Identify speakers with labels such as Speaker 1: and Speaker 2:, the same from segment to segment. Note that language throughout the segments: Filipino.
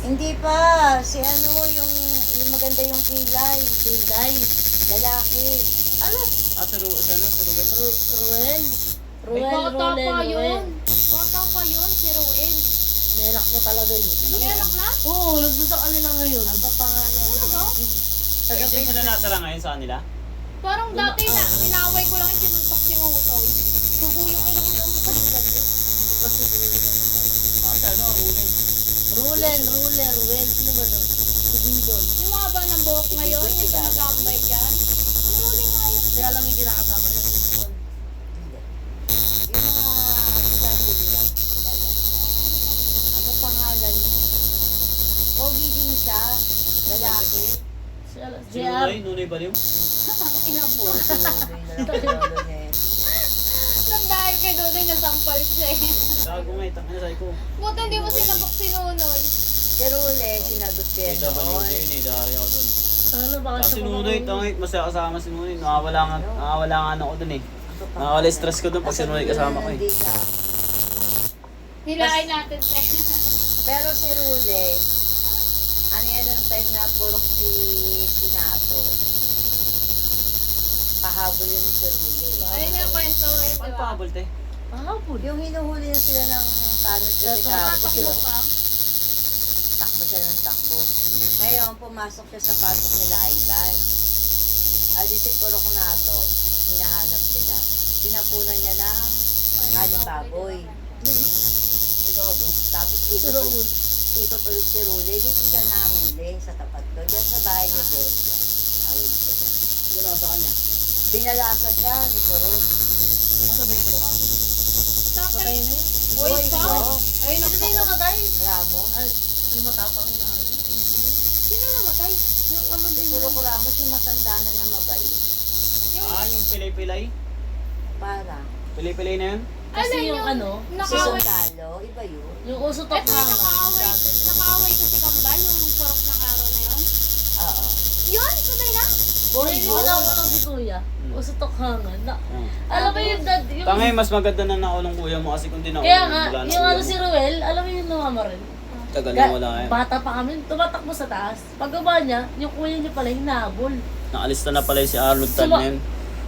Speaker 1: Hindi pa. Si ano, yung maganda yung kilay.
Speaker 2: Kilay.
Speaker 1: Lalaki.
Speaker 2: Ano?
Speaker 3: Sa Ruel.
Speaker 2: Ruel.
Speaker 4: Bata pa yun. Bata pa yun, si Ruel.
Speaker 2: Merak mo talaga yun.
Speaker 4: Merak na?
Speaker 2: Oo, nandun sa kanila ngayon.
Speaker 1: Ang papangalan.
Speaker 4: Ano ba?
Speaker 3: Ay, hindi mo na natara ngayon sa kanila?
Speaker 4: Parang dati na, inaway ko lang yung sinuntok si Utoy. Dugo yung ilong niya mo palitan eh.
Speaker 2: Kasi Ruel. Sino ba nun? Si Bindon.
Speaker 4: Yung mga ba ng buhok ngayon, yung sa nagambay dyan. Si Ruel nga yun.
Speaker 2: Kaya lang yung kinakasama niya si Bindon.
Speaker 1: Yung mga kitahuli lang kilala. Ang papangalan. Pogi din siya. Lalaki.
Speaker 3: Si Nunay Baliw?
Speaker 1: Puro sinunoy na lang polo niya eh.
Speaker 4: Nang dahil kay Dodoy, nasampal siya eh.
Speaker 3: Gago nga, itang na ko.
Speaker 4: Buti hindi mo sinabak si Nunoy.
Speaker 1: Si Rule, sinagot ko yan noon.
Speaker 3: PWD, dari ako dun.
Speaker 2: Ano ba
Speaker 3: Tapos
Speaker 2: kasi
Speaker 3: si Nunoy, tangit, masaya kasama si Nunoy. Nakawala nga ako dun eh. Nakawala stress ko dun pag si Nunoy kasama ko eh.
Speaker 1: Hindi ka.
Speaker 4: Hilain natin siya.
Speaker 1: Pero si Rule, ano yan ang time na purok si Sinato. Pahabol yun si Rule.
Speaker 4: Ayun yung kwento eh,
Speaker 3: Paano
Speaker 4: diba?
Speaker 3: pahabol te?
Speaker 2: Pahabol.
Speaker 1: Yung hinuhuli na sila ng tanod kasi
Speaker 4: Tatakbo pa.
Speaker 1: takbo siya ng takbo. Ngayon, pumasok siya sa pasok nila Ivan. Adi si Purok Nato, hinahanap sila. Pinapunan niya ng kaning baboy. Tapos ikot ulit si Rule. Dito siya nahuli sa tapat ko. Diyan sa bahay ni Delia. Awid ko dyan.
Speaker 3: Gano'n sa kanya?
Speaker 1: Binalasa siya ni Purok.
Speaker 3: Asa ba yung turo ka?
Speaker 2: Patay na yun.
Speaker 4: Boy pa.
Speaker 1: Boy,
Speaker 4: Ayun
Speaker 2: Sino na yung
Speaker 4: ako.
Speaker 2: namatay?
Speaker 1: Ramos.
Speaker 2: Ay, yung matapang na.
Speaker 4: Sino namatay?
Speaker 2: Yung ano din
Speaker 1: Purok Ramos yung matanda na na mabait.
Speaker 4: Yung,
Speaker 3: Yung pilay-pilay?
Speaker 1: Parang.
Speaker 3: Pilay-pilay na yun?
Speaker 2: Kasi
Speaker 4: Alin
Speaker 2: yung ano,
Speaker 1: Si
Speaker 4: Nakaway.
Speaker 1: Sundalo, iba yun.
Speaker 2: yung uso top
Speaker 4: Eto,
Speaker 2: hanga.
Speaker 4: nakaaway. Nakaaway ko si Kambal, yung purok ng araw na yun.
Speaker 1: Oo.
Speaker 4: Yun, sabay na.
Speaker 2: Boy, wala ko lang si kuya. Uso top hanga. Alam mo yung dad, yung...
Speaker 3: Tangay, mas maganda na nakulong kuya mo kasi kung di nakulong,
Speaker 2: Kaya nga,
Speaker 3: wala na
Speaker 2: yung
Speaker 3: kuya
Speaker 2: ano
Speaker 3: mo.
Speaker 2: si Ruel, alam mo yung namamarin.
Speaker 3: Tagal na wala yan.
Speaker 2: Bata pa kami, tumatakbo sa taas. Pagkaba niya, yung kuya niya pala hinabol.
Speaker 3: Nakalista na pala si Arnold Tannen.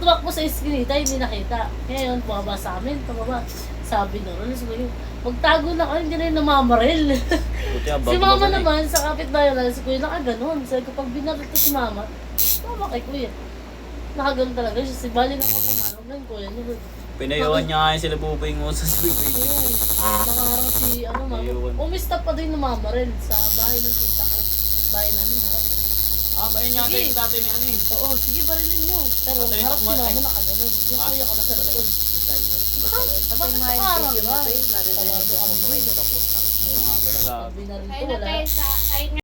Speaker 2: Tumakbo sa iskinita, hindi nakita. Kaya yun, bumaba sa amin, tumaba. Sabi na, ano sabi niya, magtago na kayo, hindi na yung namamaril.
Speaker 3: Buti nga,
Speaker 2: Si mama
Speaker 3: bago-bago na
Speaker 2: naman, sa kapitbahay na, si kuya nakaganon. Sabi ko, pag binaril ko si mama, tama kay kuya. Nakaganon talaga siya, si Bali na katamalog na yung kuya niya.
Speaker 3: Pinayawan niya nga yun sila bubay mo sa swimming.
Speaker 2: Nakaharang si, ano mama,
Speaker 3: Iyon.
Speaker 2: umista pa din namamaril sa bahay ng tita ko. Bahay namin, harap.
Speaker 3: Ba yun yata
Speaker 2: Sige.
Speaker 3: yung tatay ni ano eh.
Speaker 2: Oo, sige, barilin niyo. Pero
Speaker 3: Patay
Speaker 2: harap
Speaker 3: na
Speaker 2: si
Speaker 3: kumain.
Speaker 2: mama nakaganon. Yung kuya ko nasa likod.
Speaker 1: Pati
Speaker 2: Bakit
Speaker 1: mahal
Speaker 2: nakaharang
Speaker 1: yung
Speaker 2: ba?
Speaker 1: mabay, maririnig
Speaker 2: Tawado
Speaker 1: ako
Speaker 2: ang
Speaker 1: kwento ko.
Speaker 3: Ano nga pala,
Speaker 2: Pag binaril
Speaker 4: Ayun
Speaker 2: ko,
Speaker 4: na
Speaker 2: wala.
Speaker 4: tayo sa, ayun